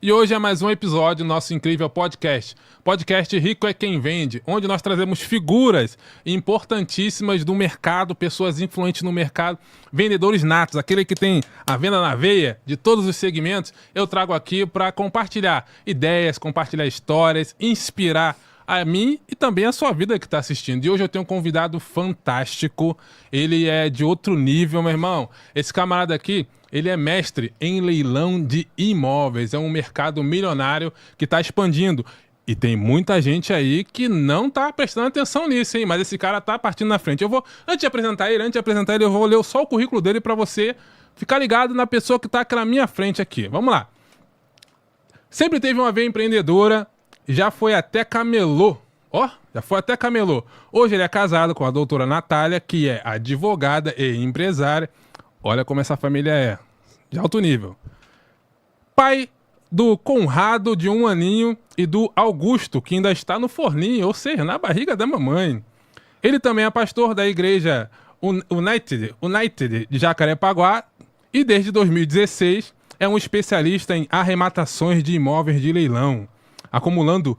E hoje é mais um episódio do nosso incrível podcast. Podcast Rico é Quem Vende, onde nós trazemos figuras importantíssimas do mercado, pessoas influentes no mercado, vendedores natos, aquele que tem a venda na veia de todos os segmentos. Eu trago aqui para compartilhar ideias, compartilhar histórias, inspirar a mim e também a sua vida que está assistindo. E hoje eu tenho um convidado fantástico, ele é de outro nível, meu irmão. Esse camarada aqui, ele é mestre em leilão de imóveis, é um mercado milionário que está expandindo. E tem muita gente aí que não tá prestando atenção nisso, hein? Mas esse cara tá partindo na frente. Antes de apresentar ele, eu vou ler só o currículo dele para você ficar ligado na pessoa que tá aqui na minha frente aqui. Vamos lá. Sempre teve uma veia empreendedora, já foi até camelô. Já foi até camelô. Hoje ele é casado com a doutora Natália, que é advogada e empresária. Olha como essa família é, de alto nível. Pai do Conrado, de 1 aninho, e do Augusto, que ainda está no forninho, ou seja, na barriga da mamãe. Ele também é pastor da igreja United de Jacarepaguá e desde 2016 é um especialista em arrematações de imóveis de leilão, acumulando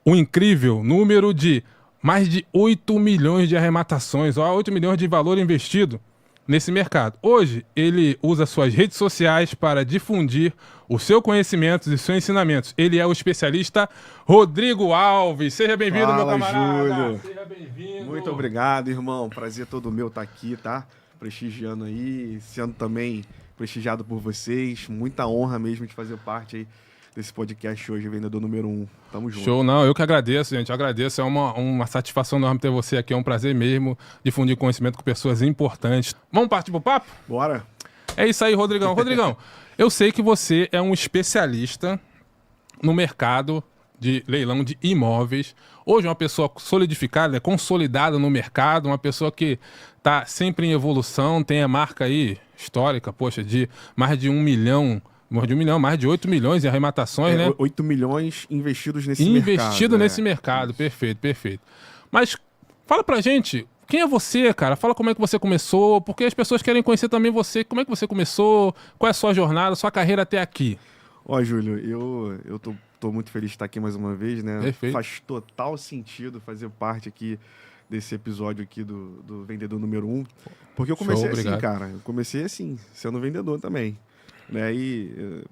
um incrível número de mais de 8 milhões de arrematações, 8 milhões de valor investido nesse mercado. Hoje, ele usa suas redes sociais para difundir o seu conhecimento e seus ensinamentos. Ele é o especialista Rodrigo Alves. Seja bem-vindo, meu camarada. Júlio. Seja bem-vindo. Muito obrigado, irmão. Prazer todo meu estar aqui, tá? Prestigiando aí, sendo também prestigiado por vocês. Muita honra mesmo de fazer parte aí desse podcast hoje, Vendedor Número 1. Tamo junto. Show, não, eu que agradeço, gente, eu agradeço, é uma satisfação enorme ter você aqui, é um prazer mesmo difundir conhecimento com pessoas importantes. Vamos partir pro papo? Bora? É isso aí, Rodrigão. Rodrigão, eu sei que você é um especialista no mercado de leilão de imóveis. Hoje uma pessoa solidificada, consolidada no mercado, uma pessoa que está sempre em evolução, tem a marca aí histórica, poxa, de mais de 1 milhão, mais de 8 milhões em arrematações, né? 8 milhões investidos nesse mercado. Investido nesse mercado, perfeito. Mas fala pra gente, quem é você, cara? Fala como é que você começou, porque as pessoas querem conhecer também você, como é que você começou, qual é a sua jornada, sua carreira até aqui. Júlio, eu tô muito feliz de estar aqui mais uma vez, né? Perfeito. Faz total sentido fazer parte aqui desse episódio aqui do Vendedor Número 1, porque eu comecei assim, cara. Eu comecei assim, sendo vendedor também. Né? E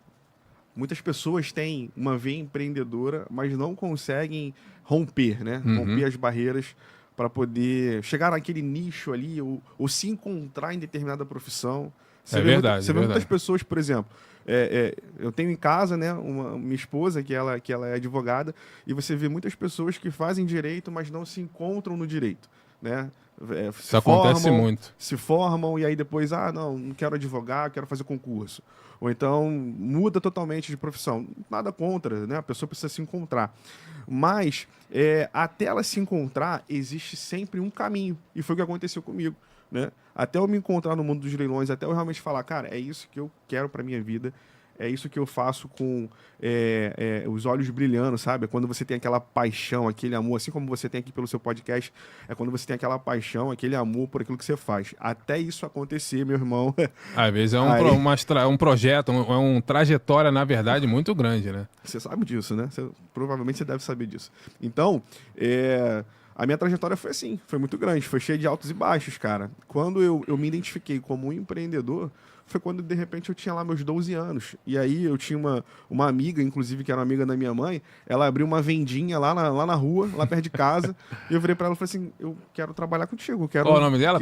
muitas pessoas têm uma veia empreendedora, mas não conseguem romper, né? Romper as barreiras para poder chegar naquele nicho ali ou se encontrar em determinada profissão. Você vê muitas pessoas, por exemplo, eu tenho em casa, né, minha esposa, que ela é advogada, e você vê muitas pessoas que fazem direito, mas não se encontram no direito, né? Isso acontece muito. Se formam e aí depois, não quero advogar, quero fazer concurso. Ou então muda totalmente de profissão. Nada contra, né? A pessoa precisa se encontrar. Mas até ela se encontrar, existe sempre um caminho. E foi o que aconteceu comigo, né? Até eu me encontrar no mundo dos leilões, até eu realmente falar, cara, é isso que eu quero para minha vida. É isso que eu faço com os olhos brilhando, sabe? É quando você tem aquela paixão, aquele amor, assim como você tem aqui pelo seu podcast, é quando você tem aquela paixão, aquele amor por aquilo que você faz. Até isso acontecer, meu irmão. Às vezes é um projeto, é uma trajetória, na verdade, muito grande, né? Você sabe disso, né? Provavelmente você deve saber disso. Então, a minha trajetória foi assim, foi muito grande, foi cheia de altos e baixos, cara. Quando eu me identifiquei como um empreendedor, foi quando, de repente, eu tinha lá meus 12 anos. E aí eu tinha uma amiga, inclusive, que era uma amiga da minha mãe, ela abriu uma vendinha lá na rua, lá perto de casa, e eu virei pra ela e falei assim, eu quero trabalhar contigo. Qual o nome dela?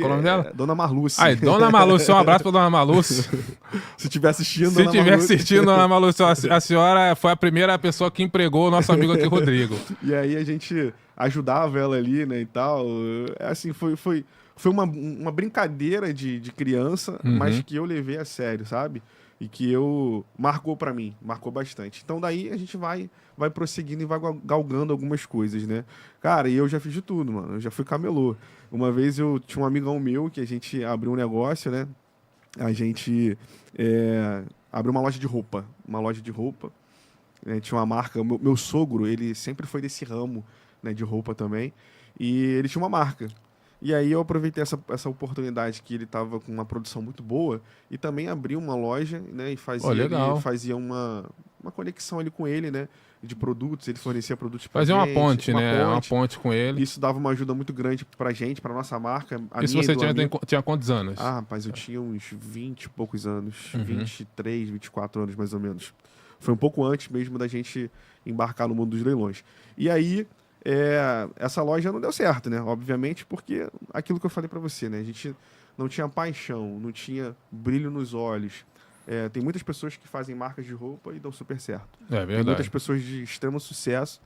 Dona Marluce. Dona Marluce, um abraço pra Dona Marluce. Se estiver assistindo, Dona Marluce, a senhora foi a primeira pessoa que empregou o nosso amigo aqui, Rodrigo. E aí a gente ajudava ela ali, né, e tal. Assim, foi uma brincadeira de criança, mas que eu levei a sério, sabe? E que marcou pra mim, marcou bastante. Então daí a gente vai prosseguindo e vai galgando algumas coisas, né? Cara, e eu já fiz de tudo, mano. Eu já fui camelô. Uma vez eu tinha um amigão meu que a gente abriu um negócio, né? A gente abriu uma loja de roupa. Tinha uma marca. Meu sogro, ele sempre foi desse ramo, né, de roupa também. E ele tinha uma marca. E aí eu aproveitei essa oportunidade que ele estava com uma produção muito boa e também abri uma loja, né? E fazia uma conexão ali com ele, né? De produtos, ele fornecia produtos pra Fazer gente. uma ponte, né? Uma ponte com ele. Isso dava uma ajuda muito grande pra gente, pra nossa marca. Isso você tinha quantos anos? Ah, rapaz, eu tinha uns 20 e poucos anos. 23, 24 anos, mais ou menos. Foi um pouco antes mesmo da gente embarcar no mundo dos leilões. E aí, essa loja não deu certo, né? Obviamente, porque aquilo que eu falei pra você, né? A gente não tinha paixão, não tinha brilho nos olhos. Tem muitas pessoas que fazem marcas de roupa e dão super certo. É verdade. Tem muitas pessoas de extremo sucesso,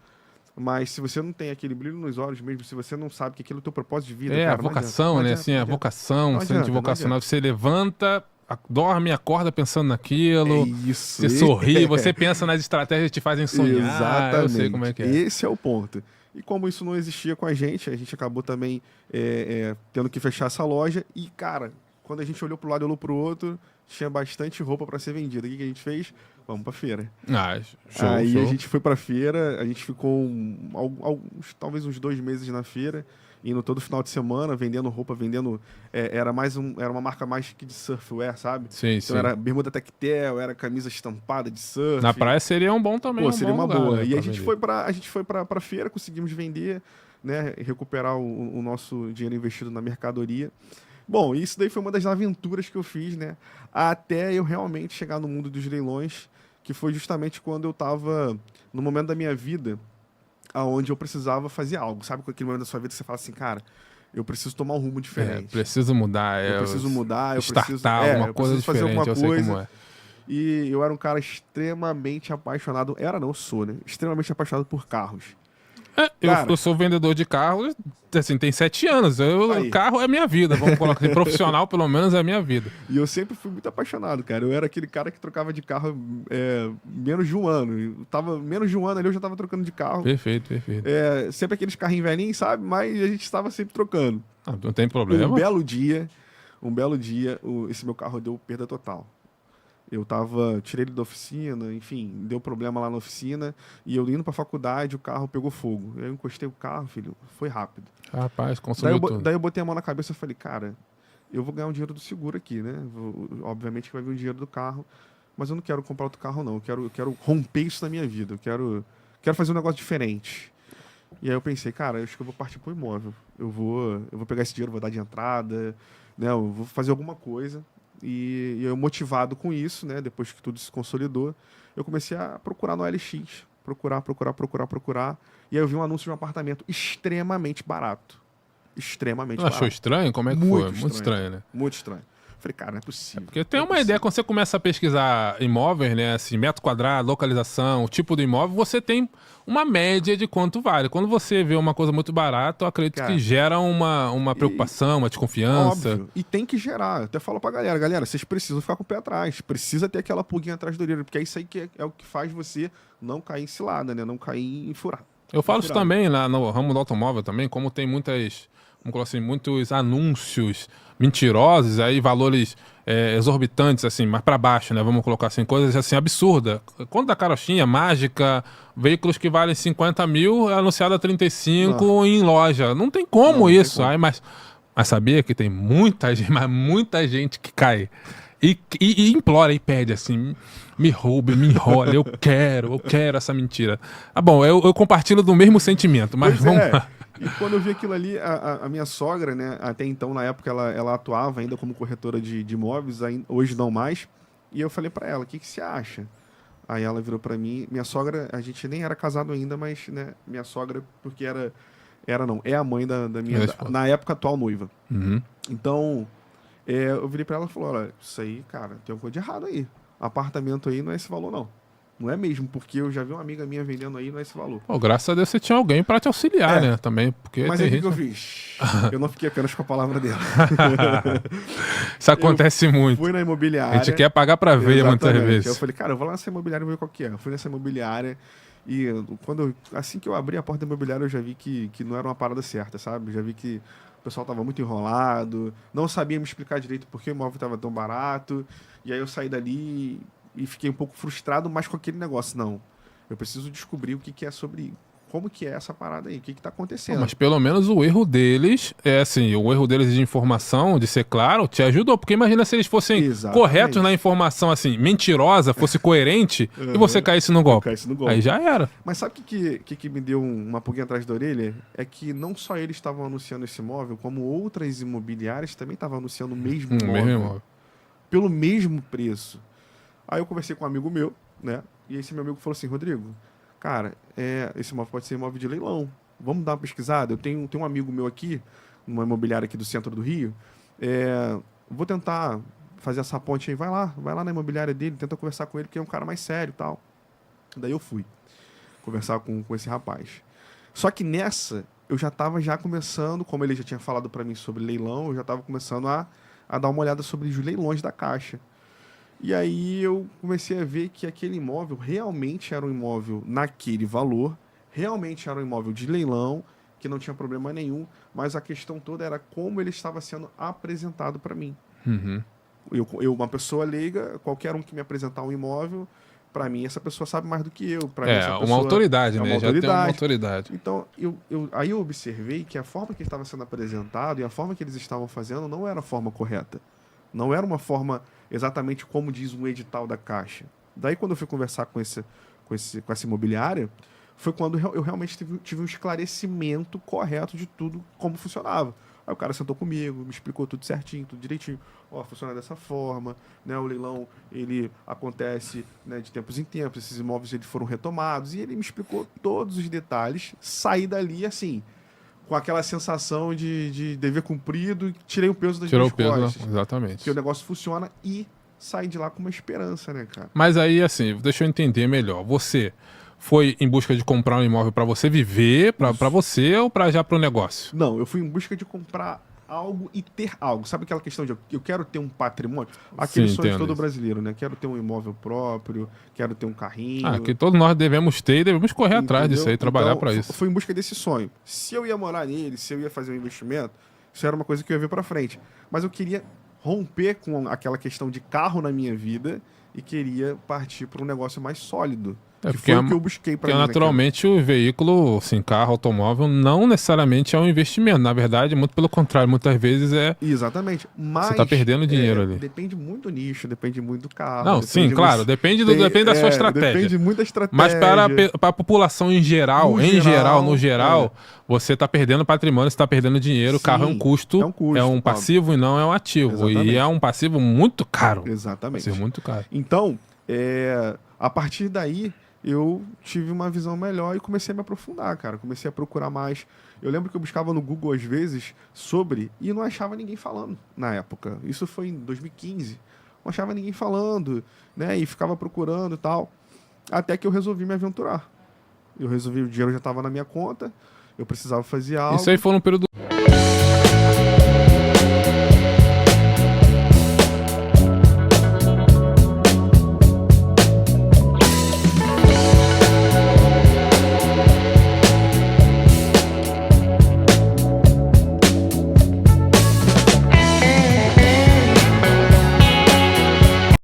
mas se você não tem aquele brilho nos olhos mesmo, se você não sabe que aquilo é o teu propósito de vida... a vocação, né? Assim, a vocação, sente vocacional. Você levanta, dorme, acorda pensando naquilo. Isso. Você sorri, você pensa nas estratégias que te fazem sonhar. Exatamente. Eu sei como é que é. Esse é o ponto. E como isso não existia com a gente acabou também tendo que fechar essa loja. E, cara, quando a gente olhou para um lado e olhou para o outro, tinha bastante roupa para ser vendida. O que a gente fez? Vamos para feira. Show. A gente foi para feira, a gente ficou talvez uns 2 meses na feira, indo todo final de semana, vendendo roupa, era uma marca mais que de surfwear, sabe? Sim, então era bermuda tactel, era camisa estampada de surf. Na praia seria um bom também. Seria uma lugar, boa. Né, e a gente foi para feira, conseguimos vender, né? Recuperar o nosso dinheiro investido na mercadoria. Bom, isso daí foi uma das aventuras que eu fiz, né? Até eu realmente chegar no mundo dos leilões, que foi justamente quando eu estava no momento da minha vida onde eu precisava fazer algo. Sabe, com aquele momento da sua vida que você fala assim, cara, eu preciso tomar um rumo diferente. Preciso mudar. Eu preciso mudar, eu preciso alguma coisa diferente, fazer alguma coisa. Eu sei como é. E eu era um cara extremamente apaixonado, sou, né? Extremamente apaixonado por carros. Eu sou vendedor de carros, assim, tem 7 anos. Carro é minha vida, vamos colocar assim, profissional pelo menos é a minha vida. E eu sempre fui muito apaixonado, cara. Eu era aquele cara que trocava de carro menos de um ano. Menos de um ano ali eu já tava trocando de carro. Perfeito. Sempre aqueles carrinhos velhinhos, sabe? Mas a gente estava sempre trocando. Não tem problema. Um belo dia, esse meu carro deu perda total. Tirei ele da oficina, enfim, deu problema lá na oficina, e eu indo pra faculdade, o carro pegou fogo. Eu encostei o carro, filho, foi rápido. Rapaz, consumiu tudo. Daí eu botei a mão na cabeça e falei, cara, eu vou ganhar um dinheiro do seguro aqui, né? Obviamente que vai vir um dinheiro do carro, mas eu não quero comprar outro carro, não. Eu quero romper isso na minha vida. Eu quero fazer um negócio diferente. E aí eu pensei, cara, acho que eu vou partir pro imóvel. Eu vou pegar esse dinheiro, vou dar de entrada, né? Eu vou fazer alguma coisa. E eu, motivado com isso, né, depois que tudo se consolidou, eu comecei a procurar no OLX. Procurar. E aí eu vi um anúncio de um apartamento extremamente barato. Extremamente barato. Achou estranho? Como é que foi? Muito estranho, né? Muito estranho. Falei, cara, não é possível. Porque tem uma ideia, quando você começa a pesquisar imóveis, né, assim, metro quadrado, localização, o tipo do imóvel, você tem uma média de quanto vale. Quando você vê uma coisa muito barata, eu acredito que gera uma preocupação, uma desconfiança. Óbvio. E tem que gerar. Eu até falo pra galera, vocês precisam ficar com o pé atrás. Precisa ter aquela pulguinha atrás do orelha, porque é isso aí que é o que faz você não cair em cilada, né? Não cair em furado. Eu falo isso também lá no ramo do automóvel também, como tem muitos anúncios mentirosos, aí valores exorbitantes, assim, mais para baixo, né? Vamos colocar assim, coisas assim absurdas. Conta da carochinha, mágica, veículos que valem 50 mil, anunciado a 35 em loja. Não tem como isso. Tem como. Aí, mas sabia que tem muita gente que cai e implora e pede assim, me roube, me enrola, eu quero essa mentira. Bom, eu compartilho do mesmo sentimento, mas vamos lá. E quando eu vi aquilo ali, a minha sogra, né, até então, na época, ela atuava ainda como corretora de imóveis, hoje não mais, e eu falei pra ela, o que você acha? Aí ela virou pra mim, minha sogra, a gente nem era casado ainda, mas, né, minha sogra, porque é a mãe da minha, na época, atual noiva. Uhum. Então, eu virei pra ela e falei, olha, isso aí, cara, tem alguma coisa de errado aí. Apartamento aí não é esse valor, não. Não é mesmo, porque eu já vi uma amiga minha vendendo aí, não é esse valor. Pô, graças a Deus você tinha alguém pra te auxiliar, né? Também, porque mas aí o que eu fiz? Eu não fiquei apenas com a palavra dela. Isso acontece muito. Fui na imobiliária. A gente quer pagar pra ver muitas vezes. Eu falei, cara, eu vou lá nessa imobiliária e ver qual que é. Eu fui nessa imobiliária e assim que eu abri a porta da imobiliária, eu já vi que não era uma parada certa, sabe? Eu já vi que o pessoal tava muito enrolado, não sabia me explicar direito por que o imóvel tava tão barato. E aí eu saí dali e fiquei um pouco frustrado, mas com aquele negócio, não. Eu preciso descobrir o que é sobre como que é essa parada aí, o que tá acontecendo. Mas pelo menos o erro deles, o erro deles de informação, de ser claro, te ajudou. Porque imagina se eles fossem corretos na informação, assim, mentirosa, fosse coerente, e você caísse no golpe. Aí já era. Mas sabe o que me deu uma pulguinha atrás da orelha? É que não só eles estavam anunciando esse imóvel, como outras imobiliárias também estavam anunciando o mesmo imóvel. Pelo mesmo preço. Aí eu conversei com um amigo meu, né? E esse meu amigo falou assim, Rodrigo, cara, esse imóvel pode ser imóvel de leilão. Vamos dar uma pesquisada? Eu tenho um amigo meu aqui, numa imobiliária aqui do centro do Rio. Vou tentar fazer essa ponte aí. Vai lá na imobiliária dele, tenta conversar com ele, porque é um cara mais sério e tal. Daí eu fui conversar com esse rapaz. Só que nessa, eu já estava começando, como ele já tinha falado para mim sobre leilão, eu já estava começando a dar uma olhada sobre os leilões da Caixa. E aí eu comecei a ver que aquele imóvel realmente era um imóvel naquele valor, realmente era um imóvel de leilão, que não tinha problema nenhum, mas a questão toda era como ele estava sendo apresentado para mim. Uhum. Eu, uma pessoa leiga, qualquer um que me apresentar um imóvel, para mim essa pessoa sabe mais do que eu. Uma autoridade, né? Já tem uma autoridade. Então, aí eu observei que a forma que estava sendo apresentado e a forma que eles estavam fazendo não era a forma correta. Não era uma forma exatamente como diz um edital da Caixa. Daí, quando eu fui conversar com essa imobiliária, foi quando eu realmente tive um esclarecimento correto de tudo, como funcionava. Aí o cara sentou comigo, me explicou tudo certinho, tudo direitinho. Funciona dessa forma, né? O leilão, ele acontece, né, de tempos em tempos, esses imóveis eles foram retomados, e ele me explicou todos os detalhes. Saí dali, assim, com aquela sensação de dever cumprido, e tirei o peso das minhas costas. Exatamente. Porque o negócio funciona e saí de lá com uma esperança, né, cara? Mas aí, assim, deixa eu entender melhor. Você foi em busca de comprar um imóvel para você viver, para você, ou já para o negócio? Não, eu fui em busca de comprar algo e ter algo. Sabe aquela questão de eu quero ter um patrimônio? Aquele sonho de todo brasileiro, né? Quero ter um imóvel próprio, quero ter um carrinho. Que todos nós devemos ter e devemos correr atrás disso aí, trabalhar para isso. Fui em busca desse sonho. Se eu ia morar nele, se eu ia fazer um investimento, isso era uma coisa que eu ia ver para frente. Mas eu queria romper com aquela questão de carro na minha vida e queria partir para um negócio mais sólido. Que foi o que eu busquei para mim. Porque naturalmente o veículo, assim, carro, automóvel, não necessariamente é um investimento. Na verdade, muito pelo contrário, muitas vezes é... Exatamente. Mas você está perdendo dinheiro ali. Depende muito do nicho, depende muito do carro. Não, sim, claro. Depende da sua estratégia. Depende muito da estratégia. Mas para a população em geral, no geral, você está perdendo patrimônio, você está perdendo dinheiro. O carro é um custo, é um passivo e não é um ativo. Exatamente. E é um passivo muito caro. Exatamente. Passivo muito caro. Então, a partir daí, eu tive uma visão melhor e comecei a me aprofundar, cara. Comecei a procurar mais. Eu lembro que eu buscava no Google, às vezes, e não achava ninguém falando na época. Isso foi em 2015. Não achava ninguém falando, né? E ficava procurando e tal. Até que eu resolvi me aventurar. O dinheiro já estava na minha conta, eu precisava fazer algo. Isso aí foi no período